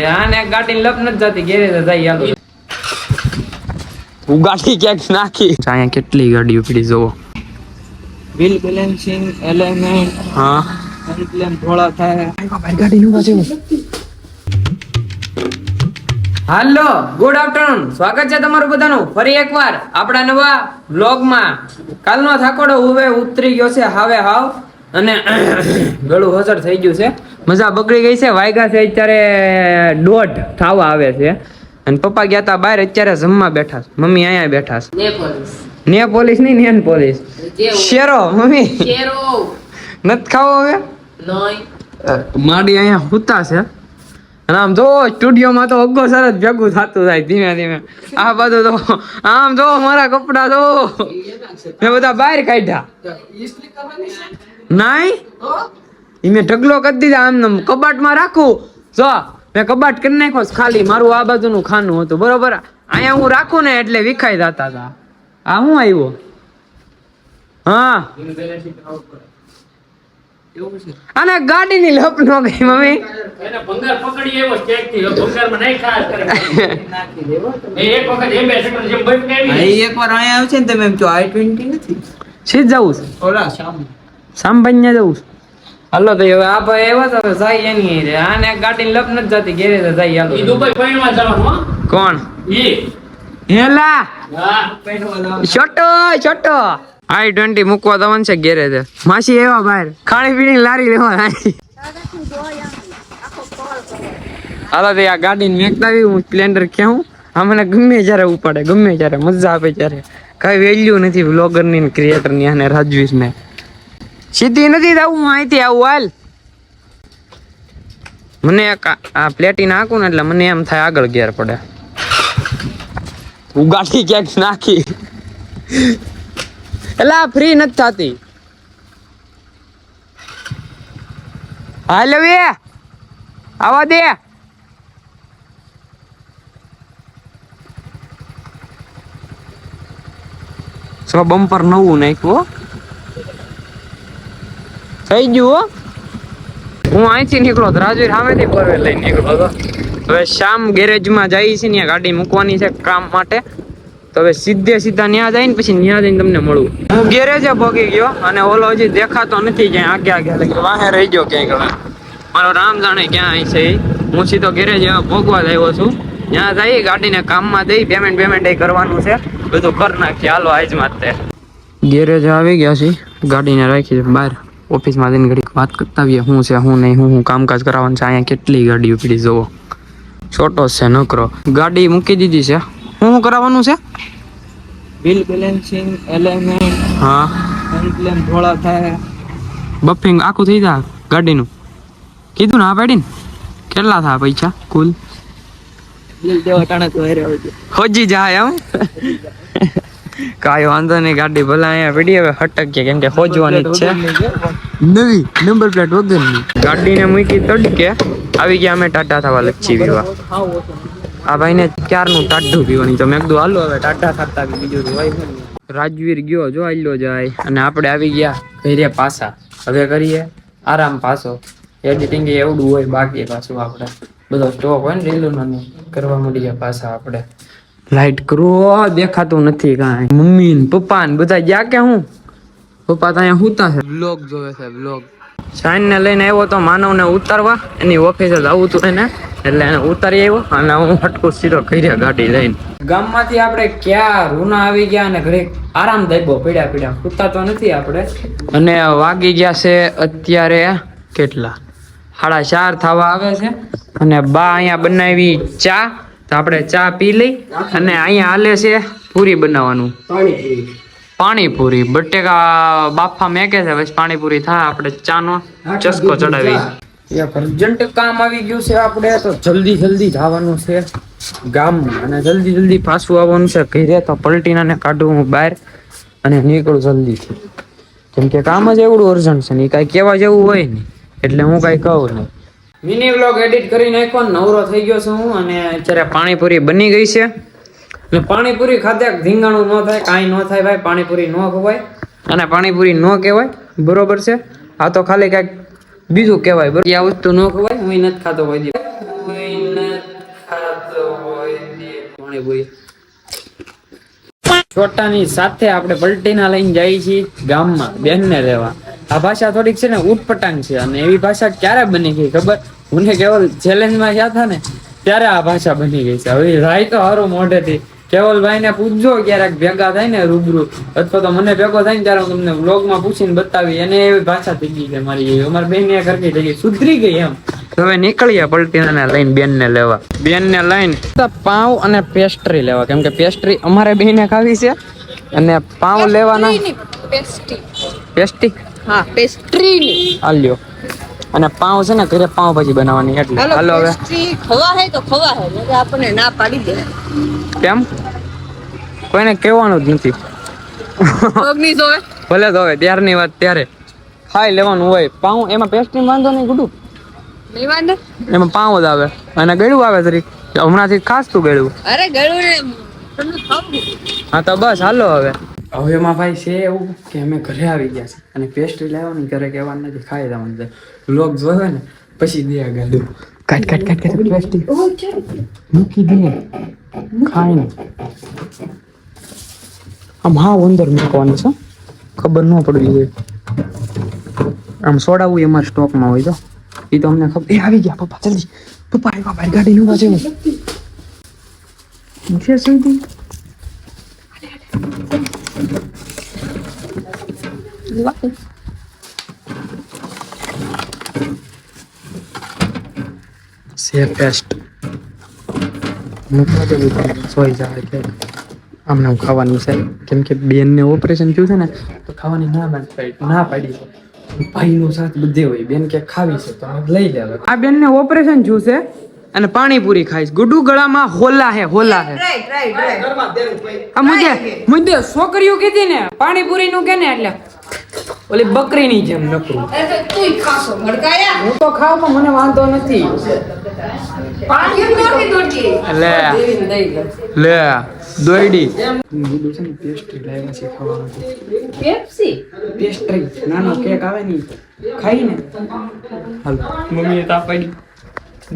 રે આને ગાડી લપ નથી જતી ગેરેજ જાય હાલો હું ગાડી ક્યાંક નાખી અહીંયા કેટલી ગાડીઓ પડી જોવો વ્હીલ બેલેન્સિંગ એલિમેન્ટ હા હેન્ડલેમ થોડા થાય ગાડી નું પાછું હાલો ગુડ આફ્ટરનૂન સ્વાગત છે તમારું બધાનું ફરી એકવાર આપણા નવા વ્લોગમાં કાલનો થાકોડો હવે ઉતરી ગયો છે હાવે હાવ અને ગળું હસર થઈ ગયું છે મજા બગડી ગઈ છે વાયગા છે અત્યારે 1:30 થાવા આવે છે અને પપ્પા ગયા તા બહાર અત્યારે જમવા બેઠા છે મમ્મી અહીંયા બેઠા છે ને પોલીસ નહીં નેન પોલીસ શેરો મમ્મી નથી ખાવો હવે માડી અહીંયા હુતા છે અને આમ જો સ્ટુડિયોમાં તો અગ્ગો સરસ ભેગું થતું જાય ધીમે ધીમે આ બધું તો આમ જો મારા કપડા તો મેં બધા બહાર કાઢ્યા નહીં મેં ઢગલો કરી દીધા આમ કબાટમાં રાખું જો મેં કબાટ કરી નાખ્યો ખાલી મારું આ બાજુનું ખાનું હતું બરોબર અહીંયા હું રાખું ને એટલે વિખાઈ જતા હતા આ હું આવ્યો હા અને ગાડીની લપ નો ગઈ મમ્મી એને ભંગાર પકડી આવ્યો સ્ટેક થી ભંગારમાં નહીં ખાસ કરે નાખી દેવો એક વખત એમ્બેસેડર જેમ બંધ કરી એકવાર અહીંયા આવે છે ને તમે એમ જો i20 નથી સીધ જવું છે ઓલા સાંભળને જવું છે હાલો તો હવે આ ભાઈ એવા તો જાય એની રે આને ગાડીની લપ નથી જતી ગેરેજ જાય હાલો ઈ દુબઈ પૈણવા જવાનું હો કોણ ઈ હેલા હા છોટો છોટો i20 મૂકવા દવાનું છે ગેરેજ માસી એવા બહાર ખાણી પીણી લારી લેવા હાલો તો આ ગાડીને મેકતા આવી હું સ્પ્લેન્ડર ક્યાં આ મને ગમે જ્યારે ઉપાડે ગમે ત્યારે મજા આવે ત્યારે કઈ વેલ્યુ નથી વ્લોગર ની ક્રિએટર ની અને રાજવીર ને સીધી નથી આવું હું અહીંથી આવું હાલ મને આ પ્લેટી નાખું ને એટલે મને એમ થાય આગળ ગેર પડે હું ગાડી ક્યાંક નાખી એલા ફ્રી નથી થતી હાલ હવે આવા દે સો બમ્પર નવું નાખ્યું થઈ ગયું હું અહીંથી નીકળો રાજવીર સામેથી પરવે લઈને નીકળો તો હવે શ્યામ ગેરેજમાં જઈએ છે ને ગાડી મૂકવાની છે કામ માટે તો હવે સીધે સીધા ન્યા જાય ને પછી ન્યા જઈને તમને મળું હું ગેરેજે ભોગી ગયો અને ઓલો હજી દેખાતો નથી ક્યાંય આગે આગે લાગી વાહે રહી ગયો ક્યાંય હવે મારો રામ જાણે ક્યાં અહીં છે હું સીધો ગેરેજ ભોગવા જ આવ્યો છું ત્યાં જઈ ગાડીને કામમાં દઈ પેમેન્ટ કરવાનું છે બધું કરી નાખીએ હાલો આજમાં જ તે ગેરેજ આવી ગયા છે ગાડીને રાખી છે બહાર ઓફિસમાં જઈને ઘડીક વાત કરતા આવીએ શું છે શું નહીં હું કામકાજ કરાવવાનું છે અહીંયા કેટલી ગાડીઓ પડી જોવો છોટો છે નકરો ગાડી મૂકી દીધી છે શું કરાવવાનું છે વ્હીલ બેલેન્સિંગ એલિમેન્ટ હા હેન્ડલેમ થોડા થાય બફિંગ આખું થઈ જાય ગાડીનું કીધું ને આ પાડીને કેટલા થાય પૈસા કુલ બિલ દેવા ટાણે તો હેરે આવજો હોજી જાય એમ કાંઈ વાંધો નહીં ગાડી ભલે અહીંયા પડી હવે હટકીએ કેમ કે હોજવાની જ છે નવી નંબર પ્લેટ વગરની ગાડીને મૂકી તડકે આવી ગયા અમે ટાટા થવા લચ્છી પીવા આ ભાઈને ક્યારનું ટાઢું પીવાની તો મેં કીધું હાલો હવે ટાટા થતા બીજું રાજવીર ગયો જો આલ્યો જાય અને આપણે આવી ગયા ઘરે પાછા હવે કરીએ આરામ પાછો એડિટિંગ એવડું હોય બાકી પાછું આપણે બધો સ્ટોક હોય ને રીલું કરવા માંડીએ પાછા આપણે લાઈટ કરો દેખાતું નથી કાંઈ મમ્મી ને પપ્પા ને બધા ગયા કે હું પપ્પા તો અહીંયા હુતા છે વ્લોગ જોવે છે વ્લોગ શાઈન ને લઈને આવ્યો તો માનવ ને ઉતારવા એની ઓફિસે જ આવું હતું એને એટલે એને ઉતારી આવ્યો અને હું હટકું સીધો કર્યા ગાડી લઈને ગામમાંથી આપણે ક્યાં રૂના આવી ગયા અને ઘરે આરામ દાયબો પીડ્યા હુતા તો નથી આપણે અને વાગી ગયા છે અત્યારે કેટલા 4:30 થવા આવે છે અને બા અહીંયા બનાવી ચા તો આપણે ચા પી લઈ અને અહીંયા હાલે છે પૂરી બનાવવાનું પાણીપુરી બટેકા બાફા મેકે છે પછી પાણીપુરી થાય આપણે ચાનો ચસ્કો ચડાવી એક અર્જન્ટ કામ આવી ગયું છે આપણે તો જલ્દી જવાનું છે ગામ અને જલ્દી પાછું આવવાનું છે ઘરે તો પલટીને કાઢું હું બહાર અને નીકળું જલ્દીથી કેમ કે કામ જ એવડું અર્જન્ટ છે ને કાંઈ કહેવા જેવું હોય ને એટલે હું કાંઈ કહું નહીં મિની વ્લોગ એડિટ કરી નાખ્યો નવરો થઈ ગયો છું હું અને અત્યારે પાણીપુરી બની ગઈ છે એટલે પાણીપુરી ખાધે ધીંગાણું ન થાય કાંઈ ન થાય ભાઈ પાણીપુરી ન ખવાય અને પાણીપુરી ન કહેવાય બરોબર છે આ તો ખાલી કાંઈક બીજું કહેવાય બરોબર આ વસ્તુ ન ખવાય હું નથી ખાતો કોઈ દિવસ છોટાની સાથે આપણે પલટીના લઈને જઈએ છીએ ગામમાં બેનને રહેવા. આ ભાષા થોડીક છે ને ઉટપટાંગ છે અને એવી ભાષા ક્યારે બની ગઈ ખબર? હું કેવલ ચેલેન્જમાં ગયા હતા ને ત્યારે આ ભાષા બની ગઈ છે. હવે રાય તો હારું મોઢેથી કેવલભાઈ ને પૂછજો ક્યારેક ભેગા થાય ને રૂબરૂ, અથવા તો મને ભેગો થાય ને ત્યારે હું તમને વ્લોગમાં પૂછીને બતાવી. એને એવી ભાષા થઈ ગઈ છે મારી, અમારી બેન ને કરકી થઈ ગઈ, સુધરી ગઈ એમ. હવે નીકળીએ પલટીને લઈને બેનને લેવા. બેનને લઈને પાઉં અને પેસ્ટ્રી લેવા, કેમ કે પેસ્ટ્રી અમારે બેને ખાવી છે અને પાઉં લેવાના. પેસ્ટ્રી હા પેસ્ટ્રી ની આલ્યો. અને પાઉં છે ને ઘરે પાઉં ભાજી બનાવવાની એટલે હાલો હવે. પેસ્ટ્રી ખવા હે તો ખવા હે, નકર આપણને ના પાડી દે. કેમ? કોઈને કહેવાનું જ નથી. પગની જોવે ભલે તો હવે ત્યારની વાત ત્યારે ખાઈ લેવાનું હોય. પાઉં એમાં પેસ્ટ્રી વાંધો નહીં ગુડું, નહીં વાંધો. એમાં પાઉં જ આવે અને ગળ્યું આવે તરીક. હમણાંથી ખાસ તું ગળ્યું. અરે ગળું ને તમને ખાવું. હા તો બસ હાલો હવે. હવે એમાં ભાઈ છે એવું કે અમે ઘરે આવી ગયા છે અને પેસ્ટ્રી લાવવાની ઘરે કહેવાનું નથી, ખાઈ જવાનું છે. વ્લોગ જોવે ને પછી દે ગાડું કાટ કાટ કાટ કાટ પેસ્ટ્રી મૂકી દે ખાઈ ને આમ હા અંદર મૂકવાનું છે, ખબર ન પડવી જોઈએ. આમ સોડાવું એ અમારા સ્ટોકમાં હોય તો એ તો અમને ખબર. એ આવી ગયા પપ્પા, જલ્દી પપ્પા આવ્યા ભાઈ, ગાડી નું બાજુ છે સુધી. સેફેસ્ટ સોઈ જાય કે આમને ખાવાનું છે, કેમ કે બેનને ઓપરેશન થયું છે ને તો ખાવાની ના પાડી છે. ભાઈનો સાથ બધે હોય, બેન કે ખાવી છે તો અમે લઈ લે. આ બેનને ઓપરેશન થયું છે અને પાણીપુરી ખાઈશ. ગુડુ ગળામાં હોલા હે, હોલા હે. આ મુદ્દે છોકરીઓ કીધી ને પાણીપુરી નું કે ને એટલે ઓલી બકરીની જેમ નકરું. તું ખાસો ભડકાયા. હું તો ખાવ પણ મને વાંધો નથી. પાણી નોકી દોડી લે દઈ લે દોયડી. ગુડુ છે ને પેસ્ટ્રી લાવ્યા છે ખાવાનું. પેપ્સી પેસ્ટ્રી નાનો કેક આવે ને ખાઈ ને. હાલ મમ્મીએ તા પાડી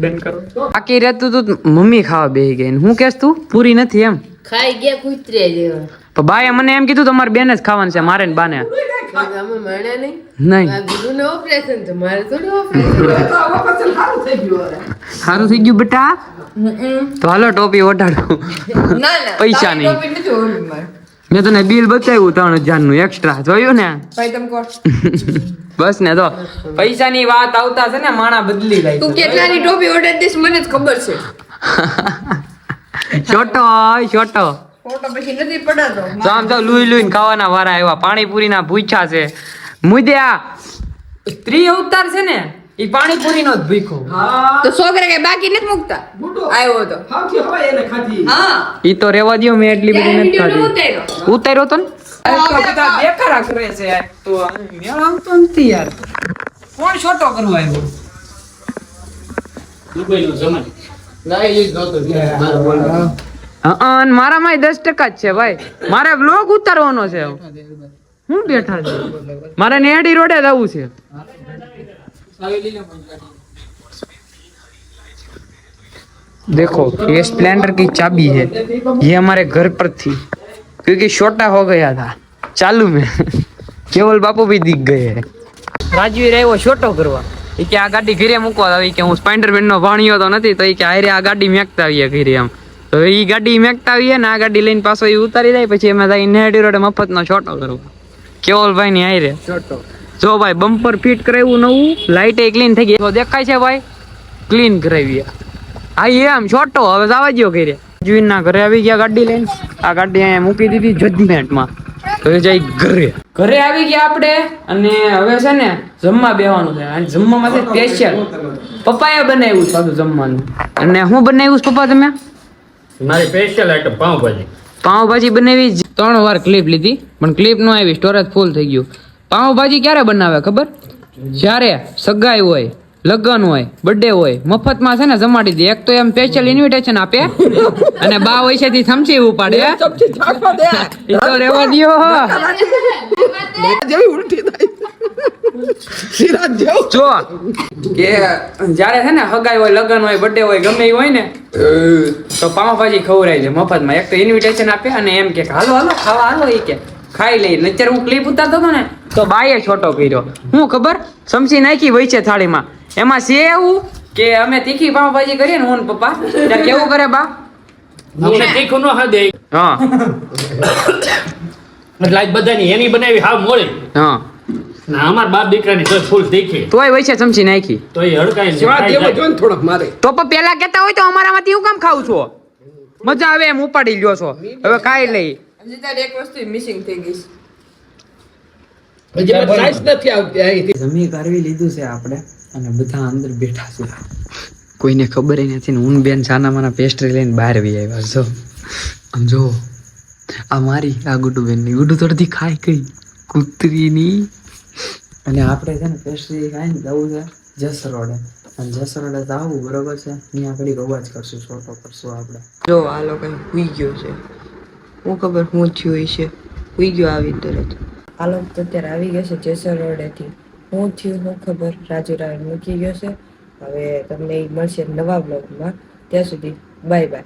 ડન કરો. બાકી રહેતું તું મમ્મી ખાવા બેહી ગઈ ને હું કેસ તું પૂરી નથી એમ ખાઈ ગયા કુતરે જેવા. તો બાએ મને એમ કીધું તમારે બેન જ ખાવાનું છે મારે ને બાને અમે મળ્યા નહીં. નહીં. આ ગુરુને ઓપરેશન તો મારે થોડું ઓપરેશન. સારું થઈ ગયું બેટા. તો હાલો ટોપી ઓઢાડું. ના ના પૈસા નહીં. ટોપી નથી ઓળખી મારે. મેં તને બિલ બતાવ્યું 3000 નું એક્સ્ટ્રા, જોયું ને? ભાઈ તમે કહો બસ ને તો પૈસાની વાત આવતા છે ને માણા બદલી જાય. તું કેટલાની ટોપી ઓર્ડર દઈશ મને જ ખબર છે. છોટો છોટો ફોટો પછી નથી પડાતો. તો આમ તો લુઈ લુઈને ખાવાના વારા આવ્યા. પાણીપુરી ના ભૂખ્યા છે. મુદ્યા સ્ત્રી અવતાર છે ને ઈ પાણીપુરી નો જ ભૂખો. તો છોકરા કે બાકી નથી મુકતા. આવ્યો તો હા ઈ તો રેવા દ્યો, મેં એટલી બધી નથી વિડિયો ખાધી. ઉતાર્યો. ઉતાર્યો તો ને બધા બેકારા કરે છે યાર. તો મેળ આવતો નથી યાર. કોણ છોટો કરવા આવ્યો? દુબઈનો જમાનો. અને મારામાં 10% જ છે ભાઈ. મારે વ્લોગ ઉતારવાનો છે. હું બેઠા છે, મારે નેડી રોડે જવું છે. देखो ये स्प्लेंडर की चाबी है, ये हमारे घर पर थी क्योंकि छोटा हो गया था चालू में. केवल बापू भी दिख गए हैं. રાજવીર આવ્યો છોટો કરવા. એ કે આ ગાડી ઘરે મૂકવા આવી કે હું સ્પાઈડરમેન નો ભાણિયો તો નથી, તો એ કે આરે આ ગાડી મેકતા આવીએ ઘરે એમ. તો એ ગાડી મેકતા આવીએ ને આ ગાડી લઈને પાછો એ ઉતારી જાય, પછી અમે જાય નેડી રોડે મફત નો છોટો કરવા. કેવલભાઈ ની આરે છોટો. જો ભાઈ બમ્પર ફિટ કરાવ્યું નવું, લાઈટ એ ક્લીન થઈ ગઈ. તો દેખાય છે ભાઈ ક્લીન કરાવી. હા એમ છોટો હવે જવા દો ઘરે. જુઈન ના ઘરે આવી ગયા ગાડી લઈને. આ ગાડી અહીંયા મૂકી દીધી જજમેન્ટમાં. તો એ જાય ઘરે આવી ગયા આપણે અને હવે છે ને જમવા બેવાનું છે. અને જમવામાં છે સ્પેશિયલ પપ્પાએ બનાવ્યું સાદું જમવાનું. અને હું બનાવ્યું પપ્પા તમે? મારી સ્પેશિયલ આઈટમ પાવભાજી. પાવભાજી બનાવી. 3 વાર ક્લિપ લીધી પણ ક્લિપ નો આવી, સ્ટોરેજ ફૂલ થઈ ગયું. પાવભાજી ક્યારે બનાવે ખબર? જ્યારે સગાઈ હોય, લગ્ન હોય, બર્થડે હોય, મફતમાં છે ને જમાડી દે. એક તો એમ સ્પેશિયલ ઇન્વિટેશન આપે અને બા વૈસેથી થમચી ઉપાડે. એ તો રેવા દ્યો. જો કે જ્યારે છે ને હગાઈ હોય લગ્ન હોય બર્થડે હોય ગમે એ હોય ને તો પાવભાજી ખવડાવી છે મફતમાં. એક તો ઇન્વિટેશન આપે અને એમ કે હાલો હાલો ખાવા હાલો એ કે ખાઈ લઈ. અત્યારે હું ક્લિપ ઉતારતો હતો ને તો બાએ છોટો કર્યો. હું ખબર સમસી નાખી વહી છે થાળીમાં. એમાં છે એવું કે અમે તીખી પાવભાજી કરીએ ને હું ને પપ્પા ત્યારે કેવું કરે બા અમને તીખું ન હા દે હા એટલે આજ બધાની એની બનાવી હાવ મોળી હા ના અમાર બાપ દીકરાની તો ફૂલ તીખી તોય વહી છે સમસી નાખી તો એ હડકાઈ થોડોક મારે તો પણ પેલા કેતા હોય તો અમારામાંથી હું કામ ખાવ છો મજા આવે એમ ઉપાડી લ્યો છો હવે ખાઈ લઈ. હજી તારે એક વસ્તુ મિસિંગ થઈ ગઈ જમી કરવી લીધું છે આપણે અને બધા અંદર બેઠા છે. કોઈને ખબર નથી ને હું બેન સાના માના પેસ્ટ્રી લઈને બહાર વી આવ્યા છો. આમ જો આ મારી આ ગુડુ બેન ની ગુડુ તો અડધી ખાઈ ગઈ કૂતરીની. અને આપણે છે ને પેસ્ટ્રી ખાઈને જવું છે જસરોડે અને જસરોડે જવું બરોબર છે અહીંયા આગળ અવાજ કરશું છોટો કરશું આપણે. જો આ લોકો હુઈ ગયો છે હું ખબર હું થયું છે હુઈ ગયો આવી તરત. આ લોકો તો અત્યારે આવી ગયા છે જેસર રોડેથી. હું થયું હું ખબર રાજુ રાવ મૂકી ગયો છે. હવે તમને મળશે નવા બ્લોગમાં. ત્યાં સુધી બાય બાય.